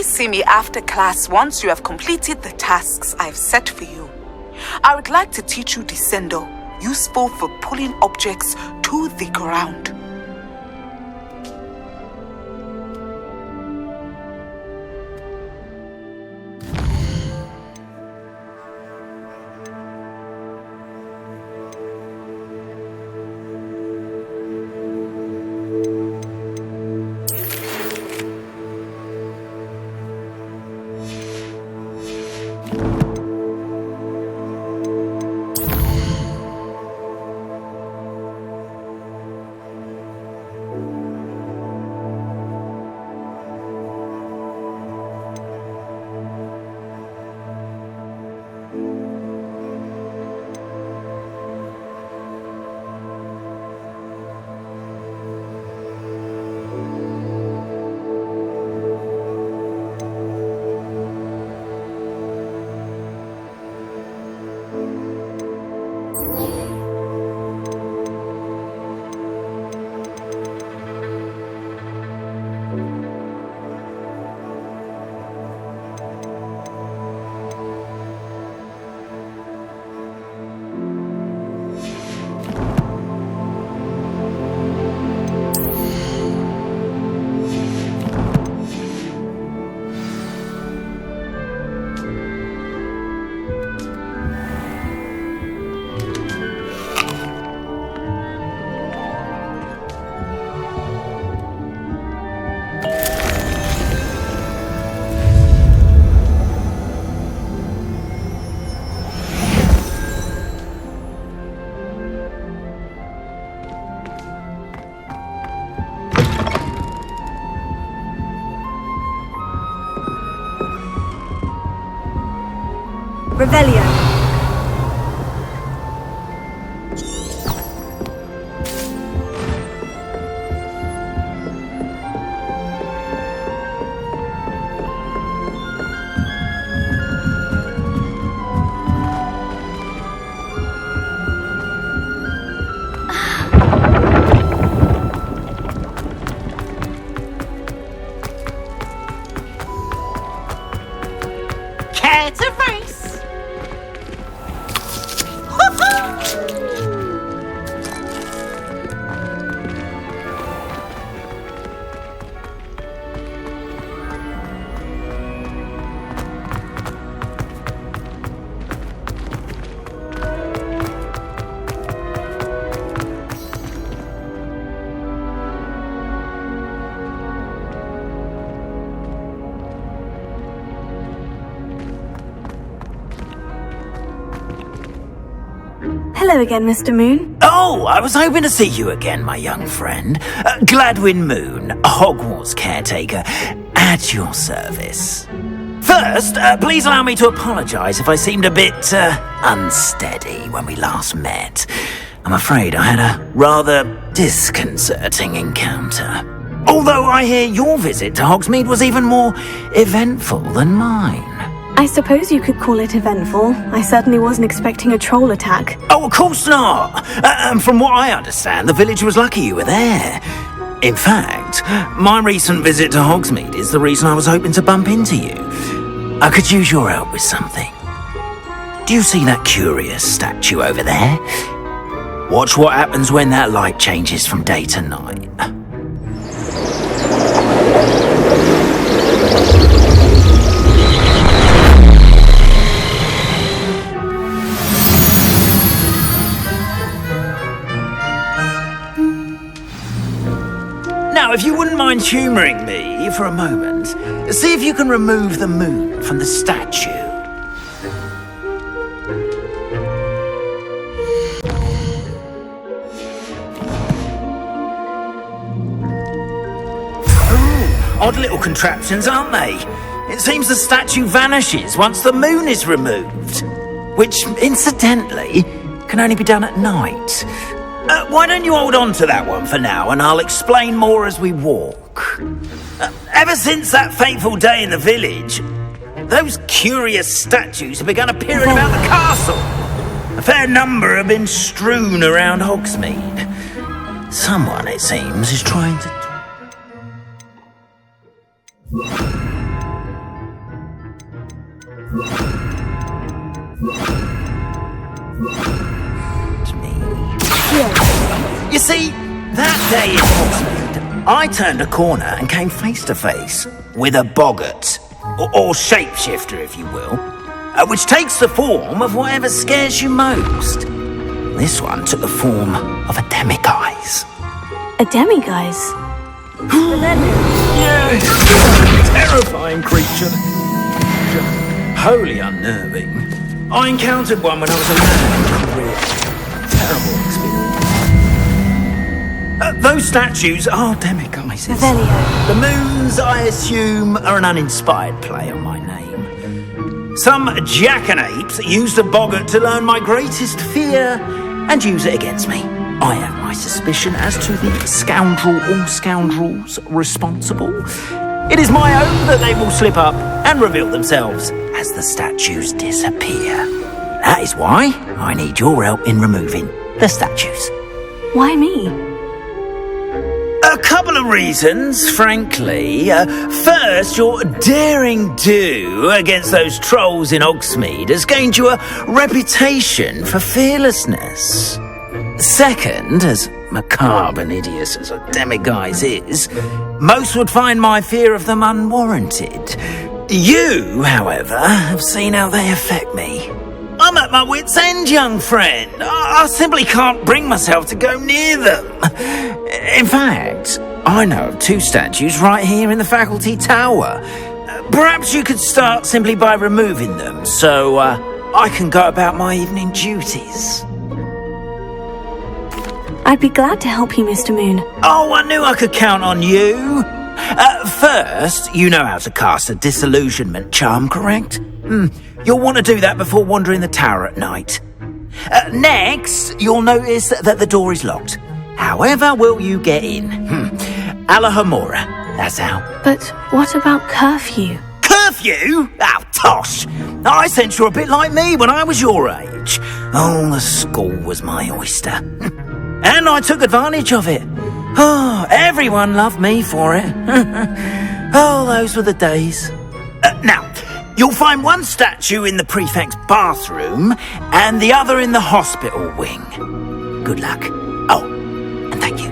Please see me after class once you have completed the tasks I've set for you. I would like to teach you Descendo, useful for pulling objects to the ground. Revelio. Care to race? Hello again, Mr. Moon. Oh, I was hoping to see you again, my young friend. Gladwin Moon, Hogwarts caretaker, at your service. First, please allow me to apologise if I seemed a bit, unsteady when we last met. I'm afraid I had a rather disconcerting encounter. Although I hear your visit to Hogsmeade was even more eventful than mine. I suppose you could call it eventful. I certainly wasn't expecting a troll attack. Oh, of course not! And from what I understand, the village was lucky you were there. In fact, my recent visit to Hogsmeade is the reason I was hoping to bump into you. I could use your help with something. Do you see that curious statue over there? Watch what happens when that light changes from day to night. Now, if you wouldn't mind humouring me for a moment, see if you can remove the moon from the statue. Oh, odd little contraptions, aren't they? It seems the statue vanishes once the moon is removed, which, incidentally, can only be done at night. Why don't you hold on to that one for now, and I'll explain more as we walk. Ever since that fateful day in the village, those curious statues have begun appearing about the castle. A fair number have been strewn around Hogsmeade. Someone, it seems, is trying to... You see, that day in Hogsmeade, I turned a corner and came face to face with a boggart, or shapeshifter, if you will, which takes the form of whatever scares you most. This one took the form of a demiguise. A demiguise? Yes, terrifying creature. Wholly unnerving. I encountered one when I was a lad. Terrible experience. Those statues are demiguises. Velio. The moons, I assume, are an uninspired play on my name. Some jackanapes used a boggart to learn my greatest fear and use it against me. I have my suspicion as to the scoundrel or scoundrels responsible. It is my hope that they will slip up and reveal themselves as the statues disappear. That is why I need your help in removing the statues. Why me? A couple of reasons, frankly. First, your daring do against those trolls in Hogsmeade has gained you a reputation for fearlessness. Second, as macabre and hideous as a demiguise is, most would find my fear of them unwarranted. You, however, have seen how they affect me. I'm at my wit's end, young friend. I simply can't bring myself to go near them. In fact, I know of 2 statues right here in the faculty tower. Perhaps you could start simply by removing them, so I can go about my evening duties. I'd be glad to help you, Mr. Moon. Oh, I knew I could count on you. First, you know how to cast a disillusionment charm, correct? You'll want to do that before wandering the tower at night. Next, you'll notice that the door is locked. However will you get in? Alahomora, that's how. But what about curfew? Curfew? Oh, tosh! I sense you're a bit like me when I was your age. Oh, the school was my oyster. And I took advantage of it. Oh, everyone loved me for it. Oh, those were the days. Now, you'll find one statue in the prefect's bathroom and the other in the hospital wing. Good luck. Oh, and thank you.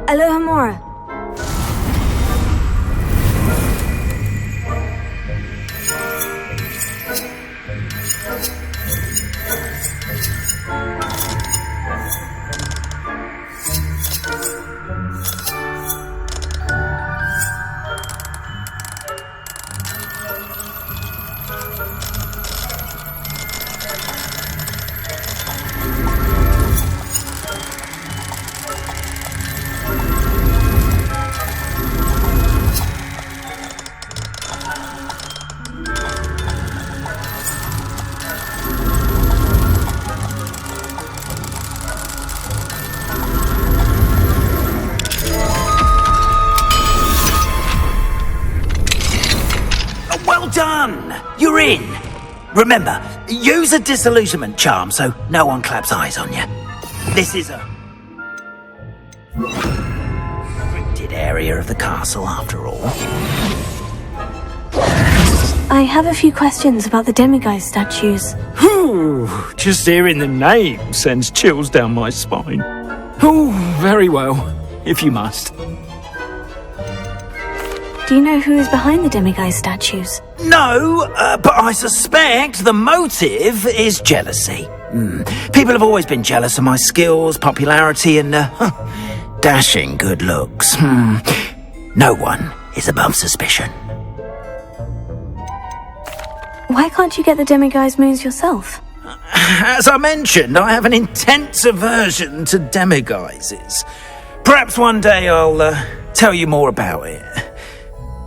Alohomora. Done! You're in! Remember, use a disillusionment charm so no one claps eyes on you. This is a... secluded area of the castle, after all. I have a few questions about the demiguise statues. Whew, just hearing the name sends chills down my spine. Oh, very well, if you must. Do you know who is behind the demiguise statues? No, but I suspect the motive is jealousy. People have always been jealous of my skills, popularity, and dashing good looks. No one is above suspicion. Why can't you get the demiguise moons yourself? As I mentioned, I have an intense aversion to demiguises. Perhaps one day I'll tell you more about it.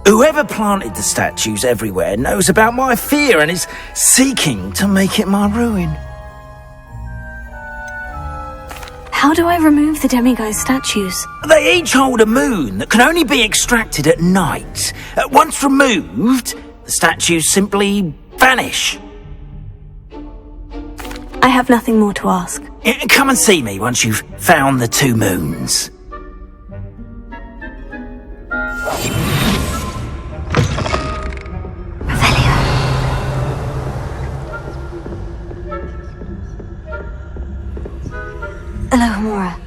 Whoever planted the statues everywhere knows about my fear and is seeking to make it my ruin. How do I remove the demiguise statues? They each hold a moon that can only be extracted at night. Once removed, the statues simply vanish. I have nothing more to ask. Come and see me once you've found the 2 moons. Hello, Hamura.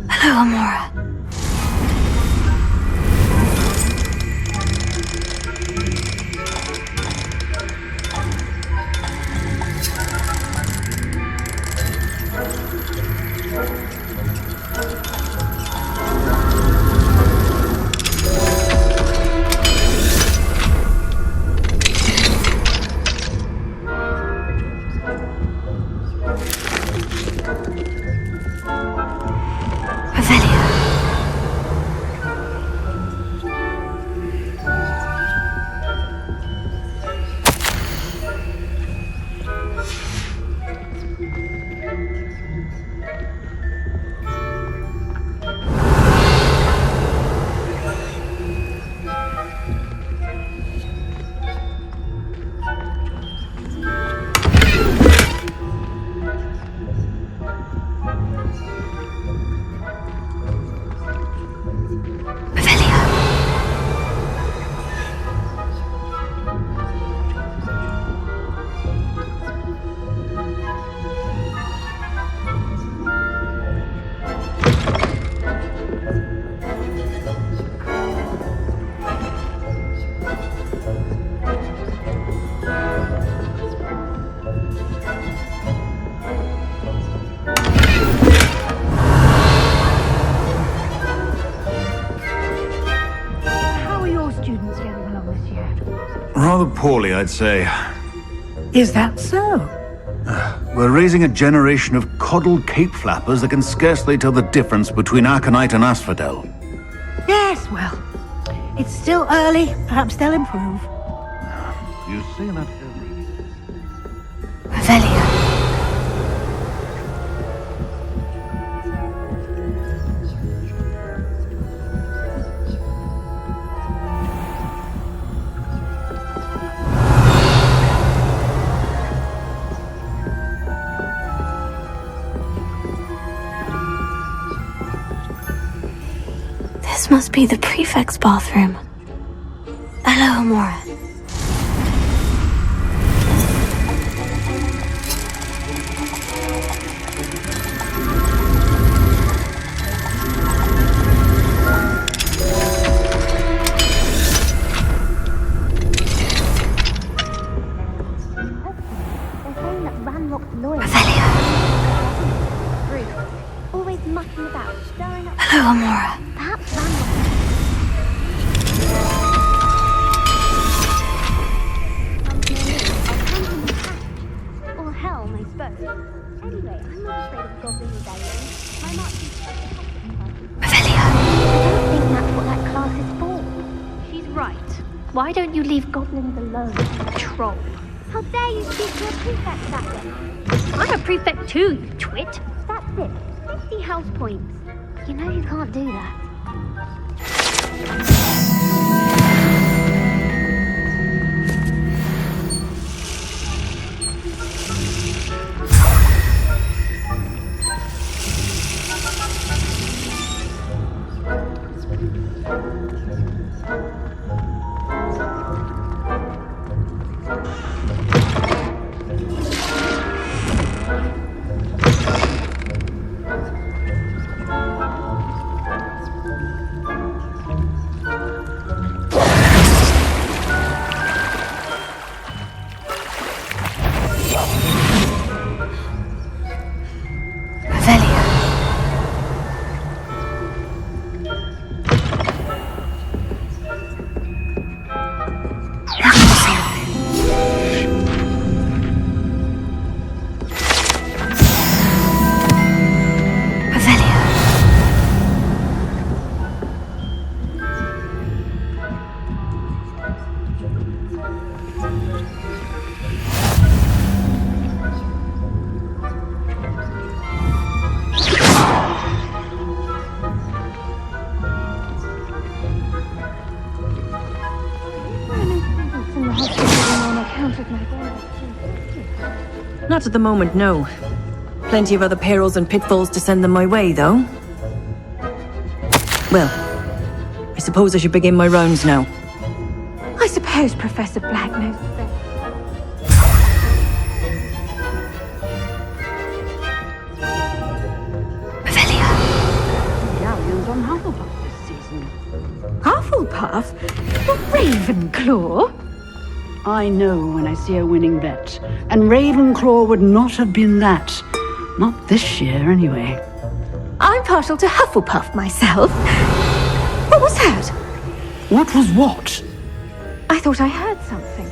Hello, Amora. poorly, I'd say. Is that so? We're raising a generation of coddled cape flappers that can scarcely tell the difference between aconite and asphodel. Yes, well, it's still early. Perhaps they'll improve. You say that every year. Revelio. This must be the prefect's bathroom. Hello, Amora. Hello, Amora. Or Helm, I suppose. Anyway, I'm not afraid of Goblin Rebellion. My march is Revelio. I don't think that's what that class is for. She's right. Why don't you leave goblins alone, troll? How dare you speak to a prefect that way? I'm a prefect too, you twit. That's it. 50 house points. You know you can't do that. Not at the moment, no. Plenty of other perils and pitfalls to send them my way, though. Well, I suppose I should begin my rounds now. I suppose Professor Black knows best. Galleons on Hufflepuff this season. Hufflepuff? The Ravenclaw? I know when I see a winning bet, and Ravenclaw would not have been that. Not this year, anyway. I'm partial to Hufflepuff myself. What was that? What was what? I thought I heard something.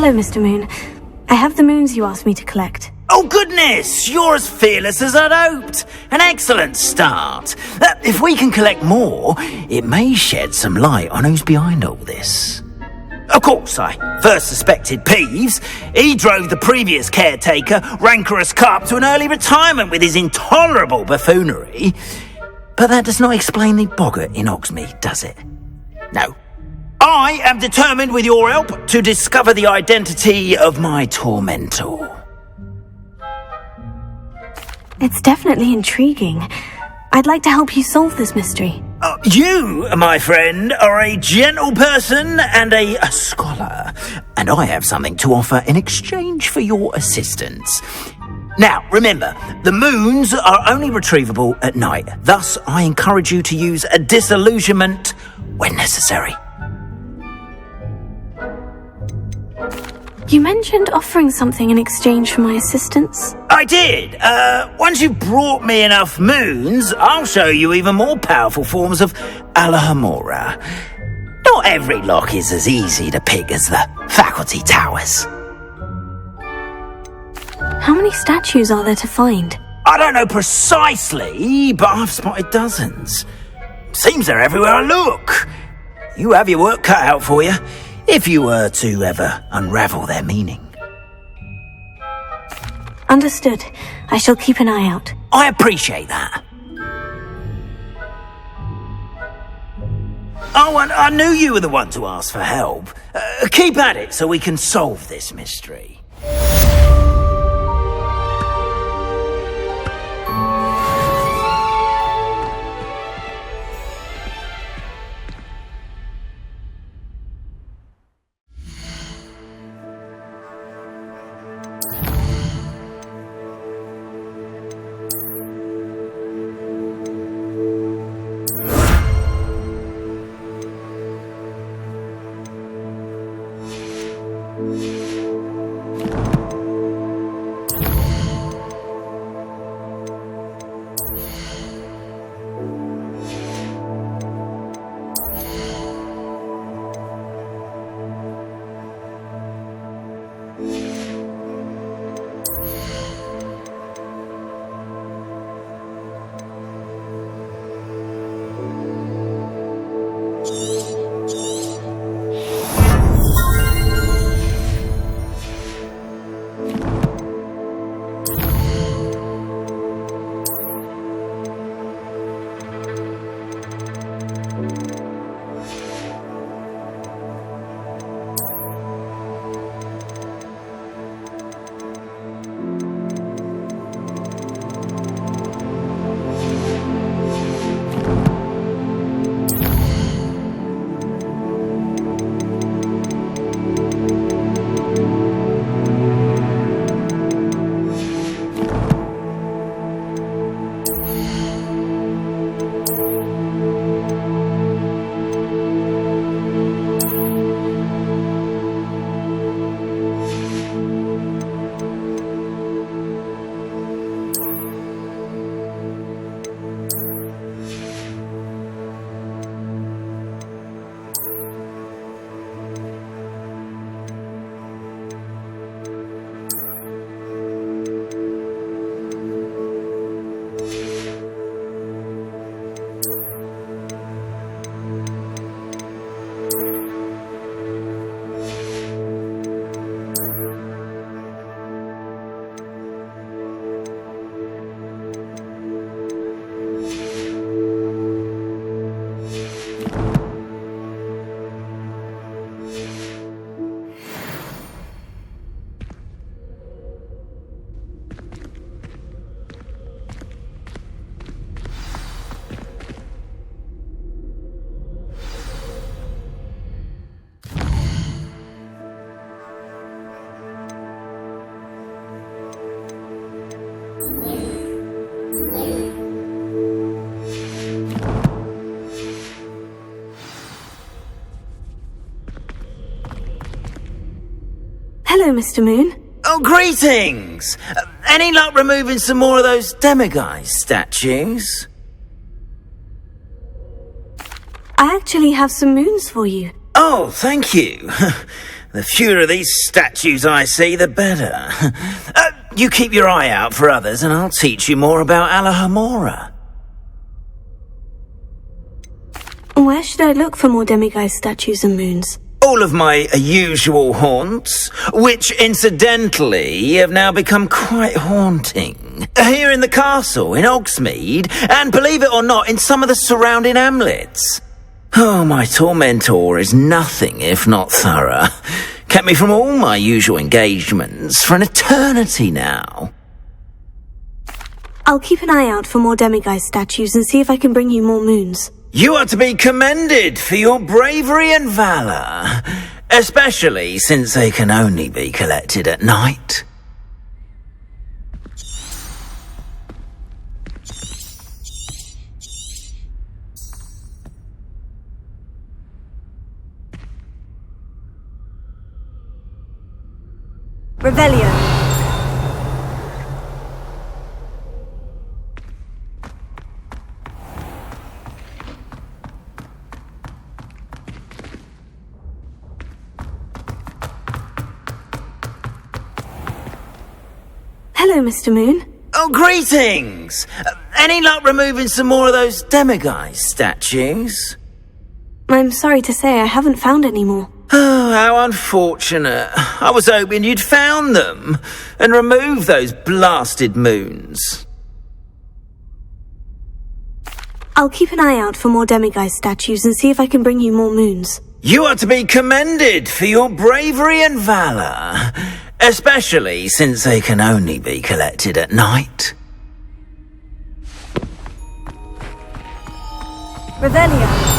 Hello, Mr. Moon. I have the moons you asked me to collect. Oh, goodness! You're as fearless as I'd hoped. An excellent start. If we can collect more, it may shed some light on who's behind all this. Of course, I first suspected Peeves. He drove the previous caretaker, Rancorous Carp, to an early retirement with his intolerable buffoonery. But that does not explain the boggart in Hogsmeade, does it? No. I am determined, with your help, to discover the identity of my tormentor. It's definitely intriguing. I'd like to help you solve this mystery. You, my friend, are a gentle person and a scholar, and I have something to offer in exchange for your assistance. Now, remember, the moons are only retrievable at night. Thus, I encourage you to use a disillusionment when necessary. You mentioned offering something in exchange for my assistance? I did. Once you've brought me enough moons, I'll show you even more powerful forms of Alahamora. Not every lock is as easy to pick as the faculty towers. How many statues are there to find? I don't know precisely, but I've spotted dozens. Seems they're everywhere I look. You have your work cut out for you, if you were to ever unravel their meaning. Understood. I shall keep an eye out. I appreciate that. Oh, and I knew you were the one to ask for help. Keep at it so we can solve this mystery. Hello, Mr. Moon. Oh, greetings! Any luck removing some more of those demiguise statues? I actually have some moons for you. Oh, thank you. The fewer of these statues I see, the better. You keep your eye out for others and I'll teach you more about Alahamora. Where should I look for more demiguise statues and moons? All of my usual haunts, which incidentally have now become quite haunting. Here in the castle, in Hogsmeade, and believe it or not, in some of the surrounding hamlets. Oh, my tormentor is nothing if not thorough. Kept me from all my usual engagements for an eternity now. I'll keep an eye out for more demiguise statues and see if I can bring you more moons. You are to be commended for your bravery and valour, especially since they can only be collected at night. Revelio. Hello, Mr. Moon. Oh, greetings! Any luck removing some more of those demiguise statues? I'm sorry to say I haven't found any more. Oh, how unfortunate. I was hoping you'd found them and removed those blasted moons. I'll keep an eye out for more demiguise statues and see if I can bring you more moons. You are to be commended for your bravery and valour, especially since they can only be collected at night. Revelio.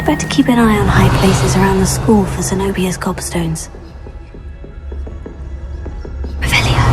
Better keep an eye on high places around the school for Zenobia's gobstones. Revelio.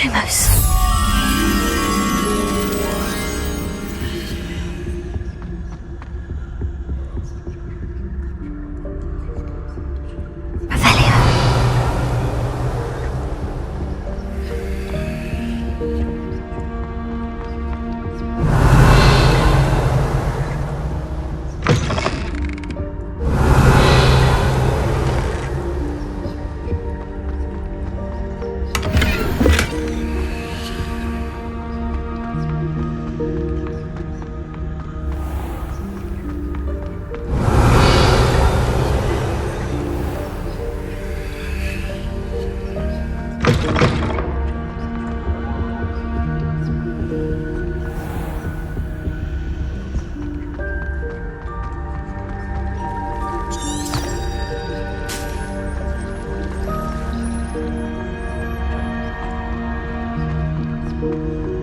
Lumos. Thank you.